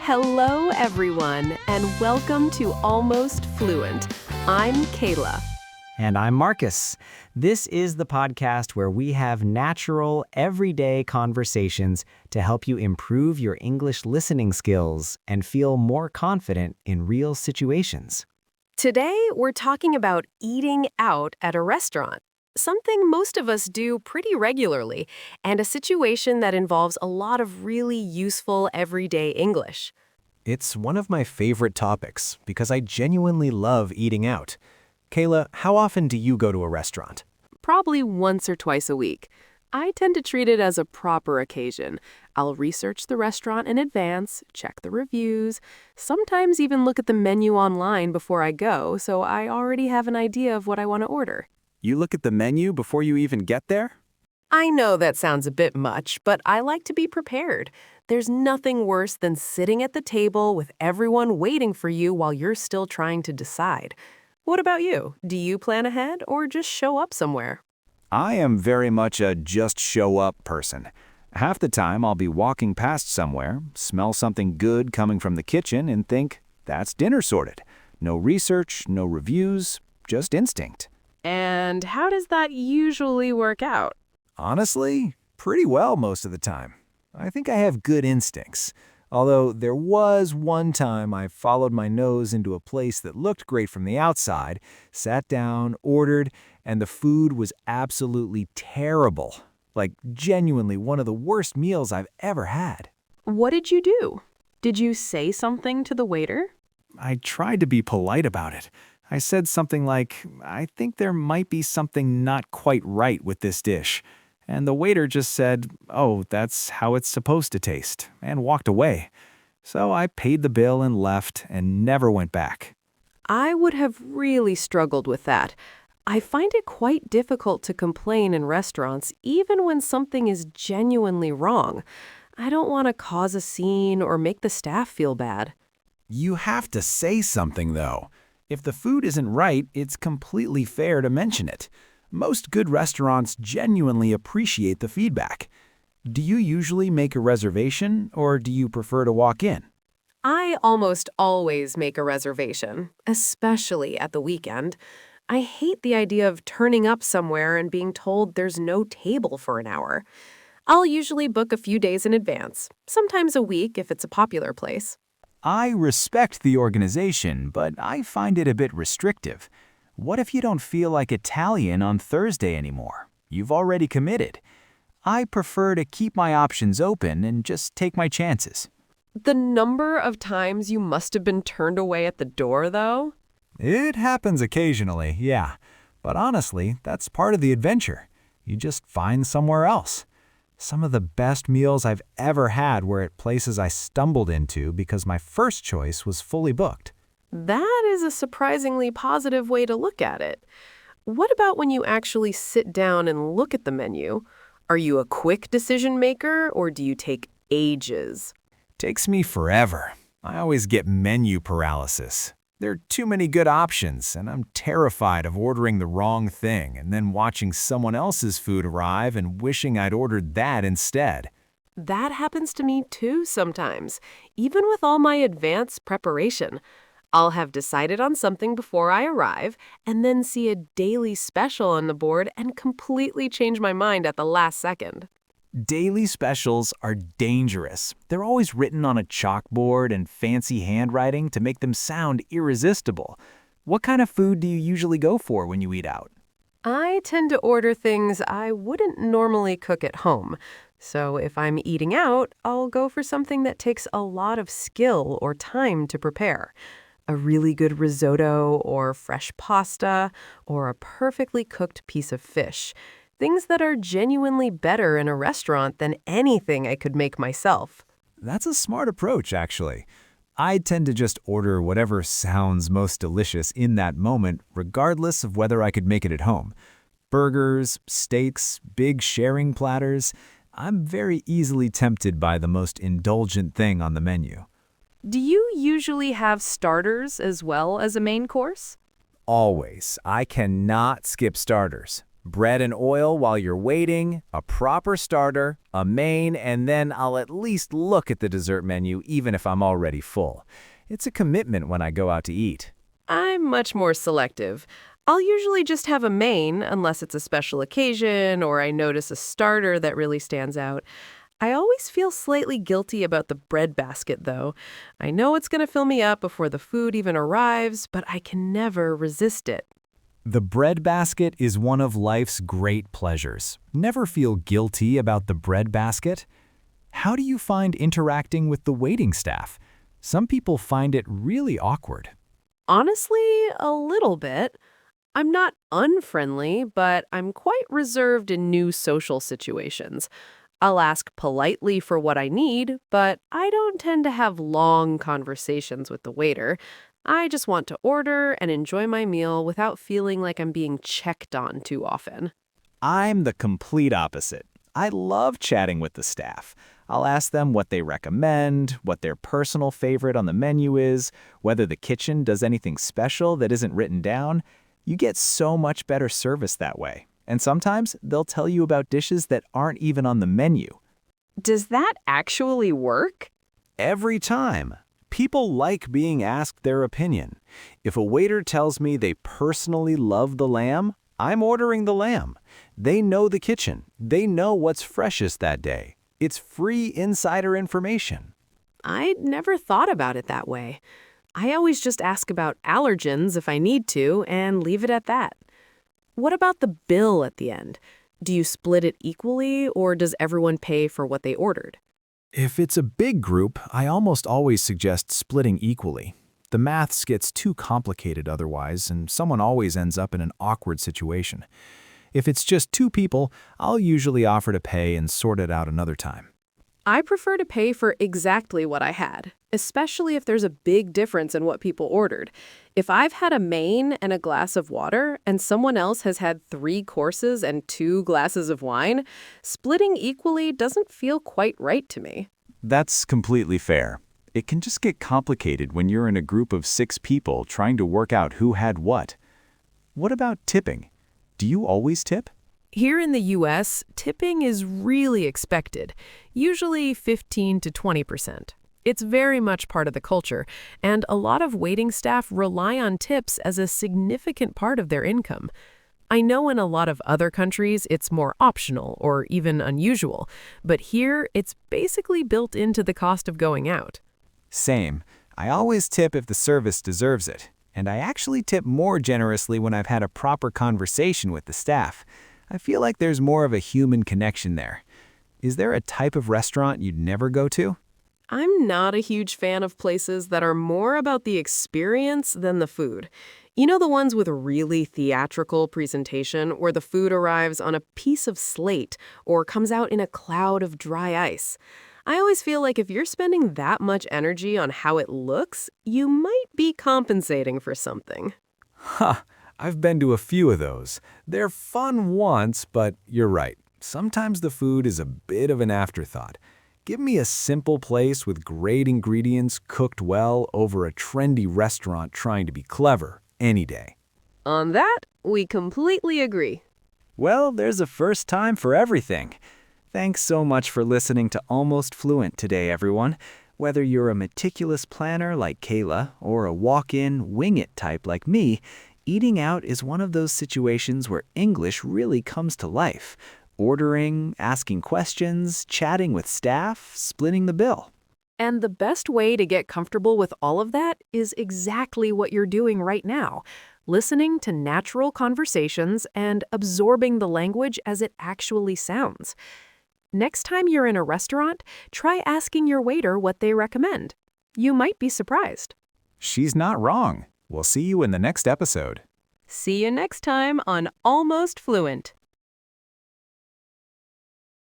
Hello, everyone, and welcome to Almost Fluent. I'm Kayla. And I'm Marcus. This is the podcast where we have natural, everyday conversations to help you improve your English listening skills and feel more confident in real situations. Today, we're talking about eating out at a restaurant, something most of us do pretty regularly, and a situation that involves a lot of really useful everyday English. It's one of my favorite topics because I genuinely love eating out. Kayla, how often do you go to a restaurant? Probably once or twice a week. I tend to treat it as a proper occasion. I'll research the restaurant in advance, check the reviews, sometimes even look at the menu online before I go, so I already have an idea of what I want to order. You look at the menu before you even get there? I know that sounds a bit much, but I like to be prepared. There's nothing worse than sitting at the table with everyone waiting for you while you're still trying to decide. What about you? Do you plan ahead or just show up somewhere? I am very much a just show up person. Half the time I'll be walking past somewhere, smell something good coming from the kitchen and think, that's dinner sorted. No research, no reviews, just instinct. And how does that usually work out? Honestly, pretty well most of the time. I think I have good instincts. Although there was one time I followed my nose into a place that looked great from the outside, sat down, ordered, and the food was absolutely terrible. Like genuinely one of the worst meals I've ever had. What did you do? Did you say something to the waiter? I tried to be polite about it. I said something like, I think there might be something not quite right with this dish. And the waiter just said, oh, that's how it's supposed to taste, and walked away. So I paid the bill and left and never went back. I would have really struggled with that. I find it quite difficult to complain in restaurants, even when something is genuinely wrong. I don't want to cause a scene or make the staff feel bad. You have to say something, though. If the food isn't right, it's completely fair to mention it. Most good restaurants genuinely appreciate the feedback. Do you usually make a reservation, or do you prefer to walk in? I almost always make a reservation, especially at the weekend. I hate the idea of turning up somewhere and being told there's no table for an hour. I'll usually book a few days in advance, sometimes a week if it's a popular place. I respect the organization, but I find it a bit restrictive. What if you don't feel like Italian on Thursday anymore? You've already committed. I prefer to keep my options open and just take my chances. The number of times you must have been turned away at the door, though? It happens occasionally, yeah. But honestly, that's part of the adventure. You just find somewhere else. Some of the best meals I've ever had were at places I stumbled into because my first choice was fully booked. That is a surprisingly positive way to look at it. What about when you actually sit down and look at the menu? Are you a quick decision maker or do you take ages? Takes me forever. I always get menu paralysis. There are too many good options, and I'm terrified of ordering the wrong thing and then watching someone else's food arrive and wishing I'd ordered that instead. That happens to me too sometimes, even with all my advanced preparation. I'll have decided on something before I arrive and then see a daily special on the board and completely change my mind at the last second. Daily specials are dangerous. They're always written on a chalkboard and fancy handwriting to make them sound irresistible. What kind of food do you usually go for when you eat out? I tend to order things I wouldn't normally cook at home. So if I'm eating out, I'll go for something that takes a lot of skill or time to prepare. A really good risotto or fresh pasta or a perfectly cooked piece of fish. Things that are genuinely better in a restaurant than anything I could make myself. That's a smart approach, actually. I tend to just order whatever sounds most delicious in that moment, regardless of whether I could make it at home. Burgers, steaks, big sharing platters. I'm very easily tempted by the most indulgent thing on the menu. Do you usually have starters as well as a main course? Always. I cannot skip starters. Bread and oil while you're waiting, a proper starter, a main, and then I'll at least look at the dessert menu even if I'm already full. It's a commitment when I go out to eat. I'm much more selective. I'll usually just have a main unless it's a special occasion or I notice a starter that really stands out. I always feel slightly guilty about the bread basket, though. I know it's going to fill me up before the food even arrives, but I can never resist it. The bread basket is one of life's great pleasures. Never feel guilty about the bread basket. How do you find interacting with the waiting staff? Some people find it really awkward. Honestly, a little bit. I'm not unfriendly, but I'm quite reserved in new social situations. I'll ask politely for what I need, but I don't tend to have long conversations with the waiter. I just want to order and enjoy my meal without feeling like I'm being checked on too often. I'm the complete opposite. I love chatting with the staff. I'll ask them what they recommend, what their personal favorite on the menu is, whether the kitchen does anything special that isn't written down. You get so much better service that way. And sometimes they'll tell you about dishes that aren't even on the menu. Does that actually work? Every time. People like being asked their opinion. If a waiter tells me they personally love the lamb, I'm ordering the lamb. They know the kitchen. They know what's freshest that day. It's free insider information. I never thought about it that way. I always just ask about allergens if I need to and leave it at that. What about the bill at the end? Do you split it equally or does everyone pay for what they ordered? If it's a big group, I almost always suggest splitting equally. The maths gets too complicated otherwise, and someone always ends up in an awkward situation. If it's just two people, I'll usually offer to pay and sort it out another time. I prefer to pay for exactly what I had, especially if there's a big difference in what people ordered. If I've had a main and a glass of water and someone else has had 3 courses and 2 glasses of wine, splitting equally doesn't feel quite right to me. That's completely fair. It can just get complicated when you're in a group of 6 people trying to work out who had what. What about tipping? Do you always tip? Here in the U.S., tipping is really expected, usually 15 to 20%. It's very much part of the culture, and a lot of waiting staff rely on tips as a significant part of their income. I know in a lot of other countries it's more optional or even unusual, but here it's basically built into the cost of going out. Same. I always tip if the service deserves it, and I actually tip more generously when I've had a proper conversation with the staff. I feel like there's more of a human connection there. Is there a type of restaurant you'd never go to? I'm not a huge fan of places that are more about the experience than the food. You know, the ones with a really theatrical presentation where the food arrives on a piece of slate or comes out in a cloud of dry ice. I always feel like if you're spending that much energy on how it looks, you might be compensating for something. Ha! I've been to a few of those. They're fun once, but you're right. Sometimes the food is a bit of an afterthought. Give me a simple place with great ingredients cooked well over a trendy restaurant trying to be clever any day. On that, we completely agree. Well, there's a first time for everything. Thanks so much for listening to Almost Fluent today, everyone. Whether you're a meticulous planner like Kayla or a walk-in, wing-it type like me, eating out is one of those situations where English really comes to life. Ordering, asking questions, chatting with staff, splitting the bill. And the best way to get comfortable with all of that is exactly what you're doing right now, listening to natural conversations and absorbing the language as it actually sounds. Next time you're in a restaurant, try asking your waiter what they recommend. You might be surprised. She's not wrong. We'll see you in the next episode. See you next time on Almost Fluent.